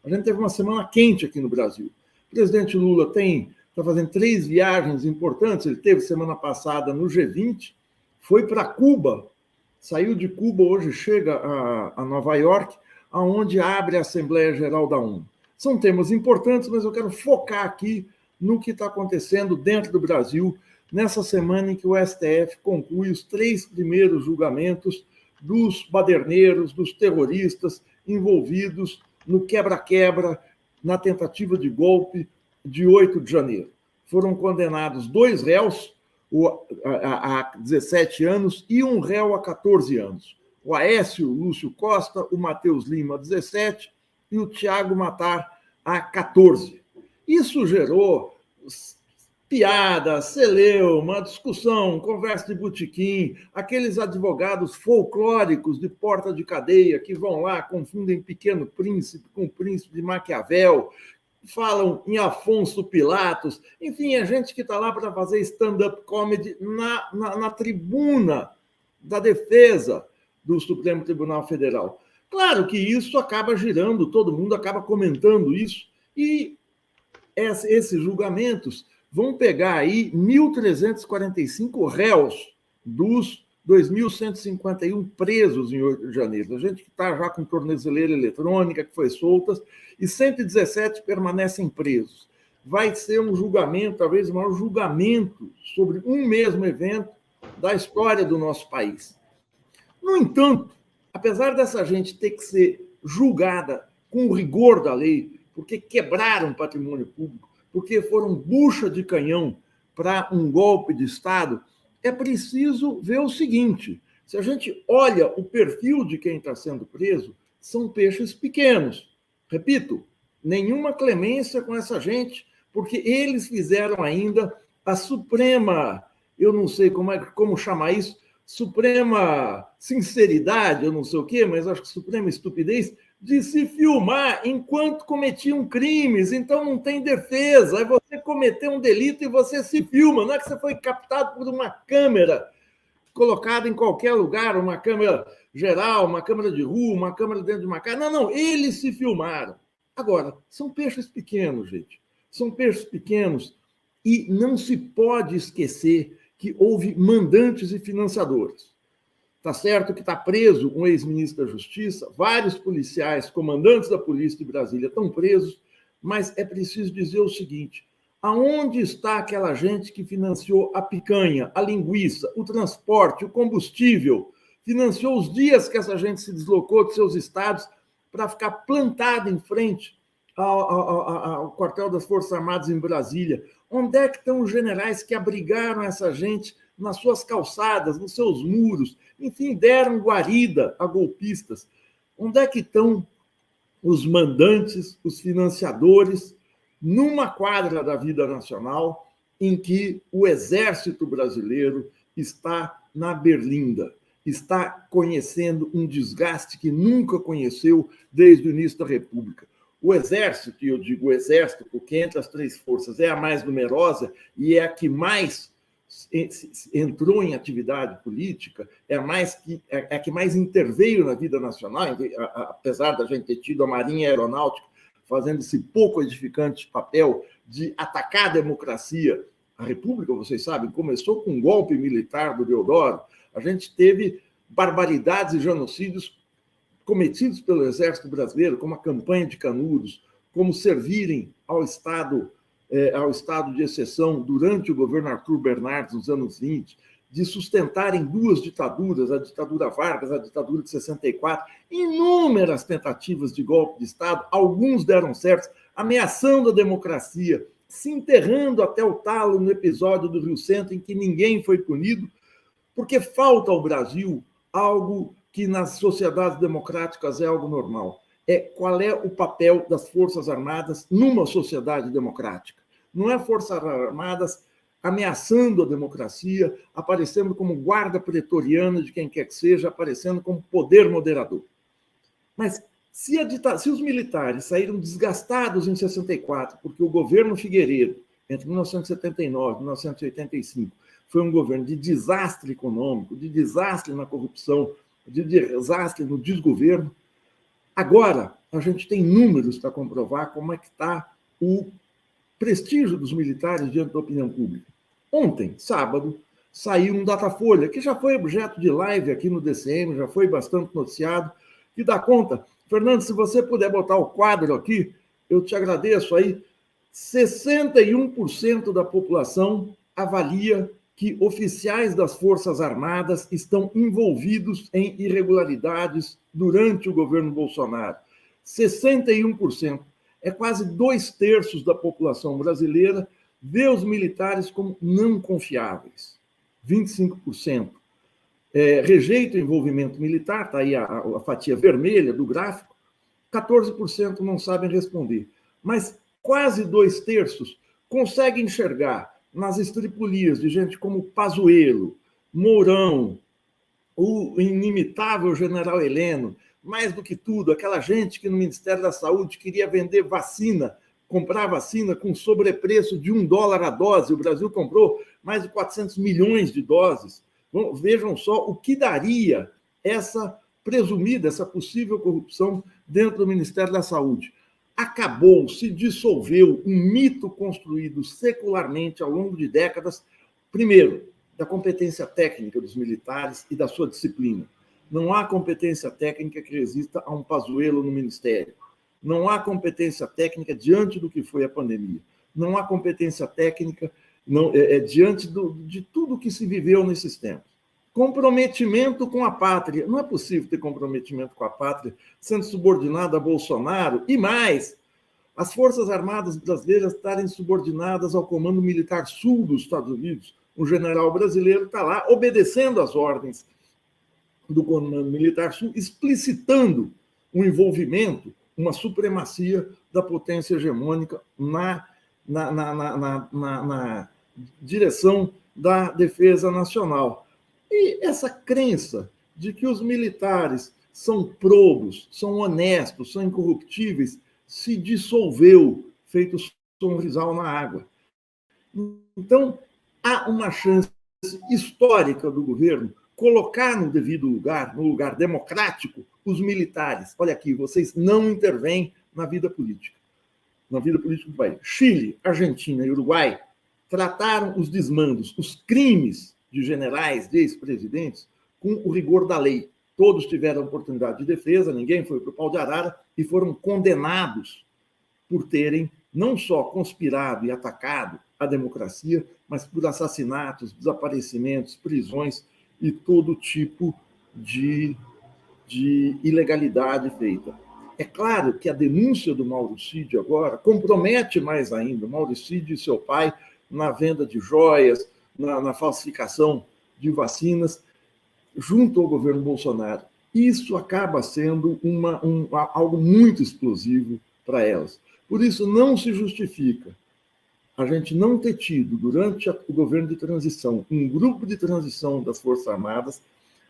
A gente teve uma semana quente aqui no Brasil. O presidente Lula está fazendo 3 viagens importantes. Ele teve semana passada no G20, foi para Cuba, saiu de Cuba, hoje chega a Nova York, aonde abre a Assembleia Geral da ONU. São temas importantes, mas eu quero focar aqui no que está acontecendo dentro do Brasil, nessa semana em que o STF conclui os 3 primeiros julgamentos dos baderneiros, dos terroristas envolvidos no quebra-quebra, na tentativa de golpe de 8 de janeiro. Foram condenados 2 réus a 17 anos e um réu a 14 anos. O Aécio Lúcio Costa, o Matheus Lima, a 17, e o Tiago Matar, a 14. Isso gerou piada, celeuma, discussão, conversa de botequim, aqueles advogados folclóricos de porta de cadeia que vão lá, confundem Pequeno Príncipe com o Príncipe de Maquiavel, falam em Afonso Pilatos, enfim, é gente que está lá para fazer stand-up comedy na tribuna da defesa do Supremo Tribunal Federal. Claro que isso acaba girando, todo mundo acaba comentando isso, e esses julgamentos vão pegar aí 1.345 réus dos 2.151 presos em 8 de janeiro. A gente que está já com tornozeleira eletrônica, que foi soltas, e 117 permanecem presos. Vai ser um julgamento, talvez o maior julgamento sobre um mesmo evento da história do nosso país. No entanto, apesar dessa gente ter que ser julgada com o rigor da lei, porque quebraram patrimônio público, porque foram bucha de canhão para um golpe de Estado, é preciso ver o seguinte: se a gente olha o perfil de quem está sendo preso, são peixes pequenos. Repito, nenhuma clemência com essa gente, porque eles fizeram ainda a suprema, eu não sei como chamar isso, suprema sinceridade, eu não sei o quê, mas acho que suprema estupidez, de se filmar enquanto cometiam crimes, então não tem defesa. Aí você cometeu um delito e você se filma, não é que você foi captado por uma câmera colocada em qualquer lugar, uma câmera geral, uma câmera de rua, uma câmera dentro de uma casa. Não, eles se filmaram. Agora, são peixes pequenos, gente. São peixes pequenos e não se pode esquecer que houve mandantes e financiadores. Está certo que está preso um ex-ministro da Justiça, vários policiais, comandantes da Polícia de Brasília estão presos, mas é preciso dizer o seguinte: aonde está aquela gente que financiou a picanha, a linguiça, o transporte, o combustível, financiou os dias que essa gente se deslocou de seus estados para ficar plantada em frente ao quartel das Forças Armadas em Brasília? Onde é que estão os generais que abrigaram essa gente nas suas calçadas, nos seus muros, enfim, deram guarida a golpistas? Onde é que estão os mandantes, os financiadores, numa quadra da vida nacional em que o exército brasileiro está na berlinda, está conhecendo um desgaste que nunca conheceu desde o início da República? O Exército, e eu digo o Exército porque entre as 3 forças é a mais numerosa e é a que mais entrou em atividade política, é a que mais interveio na vida nacional, apesar da gente ter tido a Marinha Aeronáutica fazendo esse pouco edificante papel de atacar a democracia. A República, vocês sabem, começou com um golpe militar do Deodoro, a gente teve barbaridades e genocídios cometidos pelo Exército Brasileiro, como a campanha de Canudos, como servirem ao estado de exceção durante o governo Arthur Bernardes nos anos 20, de sustentarem 2 ditaduras, a ditadura Vargas, a ditadura de 64, inúmeras tentativas de golpe de Estado, alguns deram certo, ameaçando a democracia, se enterrando até o talo no episódio do Rio Centro, em que ninguém foi punido, porque falta ao Brasil algo que nas sociedades democráticas é algo normal. Qual é o papel das Forças Armadas numa sociedade democrática? Não é Forças Armadas ameaçando a democracia, aparecendo como guarda pretoriana de quem quer que seja, aparecendo como poder moderador. Mas se os militares saíram desgastados em 64, porque o governo Figueiredo, entre 1979 e 1985, foi um governo de desastre econômico, de desastre na corrupção, de desastre no desgoverno, Agora, a gente tem números para comprovar como é que está o prestígio dos militares diante da opinião pública. Ontem, sábado, saiu um Datafolha, que já foi objeto de live aqui no DCM, já foi bastante noticiado, que dá conta. Fernando, se você puder botar o quadro aqui, eu te agradeço aí. 61% da população avalia que oficiais das Forças Armadas estão envolvidos em irregularidades durante o governo Bolsonaro. 61%. É quase 2/3 da população brasileira vê os militares como não confiáveis. 25% rejeita o envolvimento militar, está aí a fatia vermelha do gráfico, 14% não sabem responder. Mas quase 2/3 conseguem enxergar nas estripulias de gente como Pazuello, Mourão, o inimitável general Heleno, mais do que tudo, aquela gente que no Ministério da Saúde queria vender vacina, comprar vacina com sobrepreço de $1 a dose. O Brasil comprou mais de 400 milhões de doses. Bom, vejam só o que daria essa presumida, essa possível corrupção dentro do Ministério da Saúde. Acabou, se dissolveu um mito construído secularmente ao longo de décadas, primeiro, da competência técnica dos militares e da sua disciplina. Não há competência técnica que resista a um Pazuello no Ministério. Não há competência técnica diante do que foi a pandemia. Não há competência técnica diante de tudo que se viveu nesses tempos. Comprometimento com a pátria. Não é possível ter comprometimento com a pátria sendo subordinado a Bolsonaro. E mais, as Forças Armadas brasileiras estarem subordinadas ao Comando Militar Sul dos Estados Unidos. Um general brasileiro está lá obedecendo às ordens do Comando Militar Sul, explicitando um envolvimento, uma supremacia da potência hegemônica na direção da defesa nacional. E essa crença de que os militares são probos, são honestos, são incorruptíveis, se dissolveu, feito sonrisal na água. Então, há uma chance histórica do governo colocar no devido lugar, no lugar democrático, os militares. Olha aqui, vocês não intervêm na vida política do país. Chile, Argentina e Uruguai trataram os desmandos, os crimes de generais, de ex-presidentes, com o rigor da lei. Todos tiveram oportunidade de defesa, ninguém foi para o pau de arara e foram condenados por terem não só conspirado e atacado a democracia, mas por assassinatos, desaparecimentos, prisões e todo tipo de ilegalidade feita. É claro que a denúncia do Mauro Cid agora compromete mais ainda o Mauro Cid e seu pai na venda de joias, na falsificação de vacinas, junto ao governo Bolsonaro. Isso acaba sendo algo muito explosivo para elas. Por isso, não se justifica a gente não ter tido, durante o governo de transição, um grupo de transição das Forças Armadas.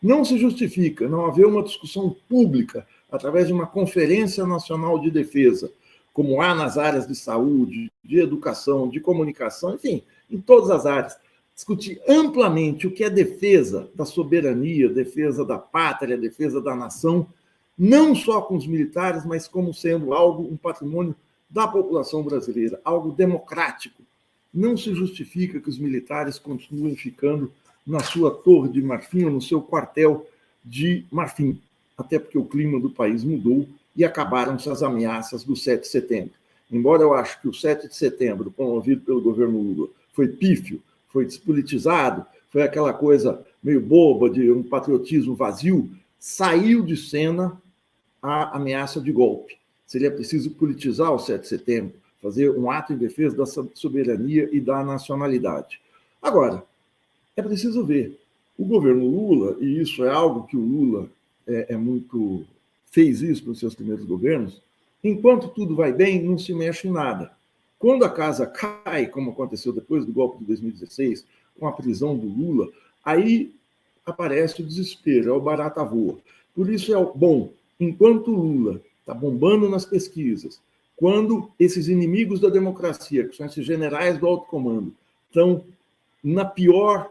Não se justifica não haver uma discussão pública através de uma Conferência Nacional de Defesa, como há nas áreas de saúde, de educação, de comunicação, enfim, em todas as áreas. Discutir amplamente o que é defesa da soberania, defesa da pátria, defesa da nação, não só com os militares, mas como sendo um patrimônio da população brasileira, algo democrático. Não se justifica que os militares continuem ficando na sua torre de marfim ou no seu quartel de marfim, até porque o clima do país mudou e acabaram-se as ameaças do 7 de setembro. Embora eu acho que o 7 de setembro, promovido pelo governo Lula, foi pífio, foi despolitizado, foi aquela coisa meio boba de um patriotismo vazio, saiu de cena a ameaça de golpe. Seria preciso politizar o 7 de setembro, fazer um ato em defesa da soberania e da nacionalidade. Agora, é preciso ver. O governo Lula, e isso é algo que o Lula fez isso nos seus primeiros governos, enquanto tudo vai bem, não se mexe em nada. Quando a casa cai, como aconteceu depois do golpe de 2016, com a prisão do Lula, aí aparece o desespero, é o barata voa. Por isso é bom, enquanto o Lula está bombando nas pesquisas, quando esses inimigos da democracia, que são esses generais do alto comando, estão na pior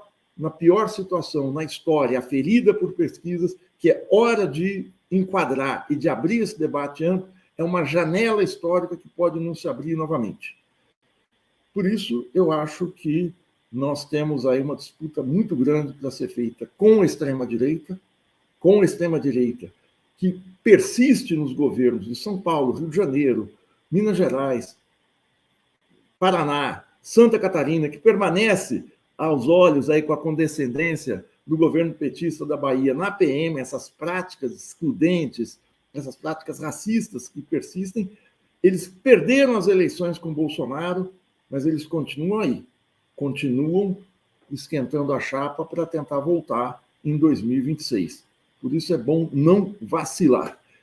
situação na história, aferida por pesquisas, que é hora de enquadrar e de abrir esse debate amplo, é uma janela histórica que pode não se abrir novamente. Por isso, eu acho que nós temos aí uma disputa muito grande para ser feita com a extrema-direita, que persiste nos governos de São Paulo, Rio de Janeiro, Minas Gerais, Paraná, Santa Catarina, que permanece aos olhos aí com a condescendência do governo petista da Bahia na PM, essas práticas excludentes, essas práticas racistas que persistem. Eles perderam as eleições com Bolsonaro, mas eles continuam aí, continuam esquentando a chapa para tentar voltar em 2026. Por isso é bom não vacilar.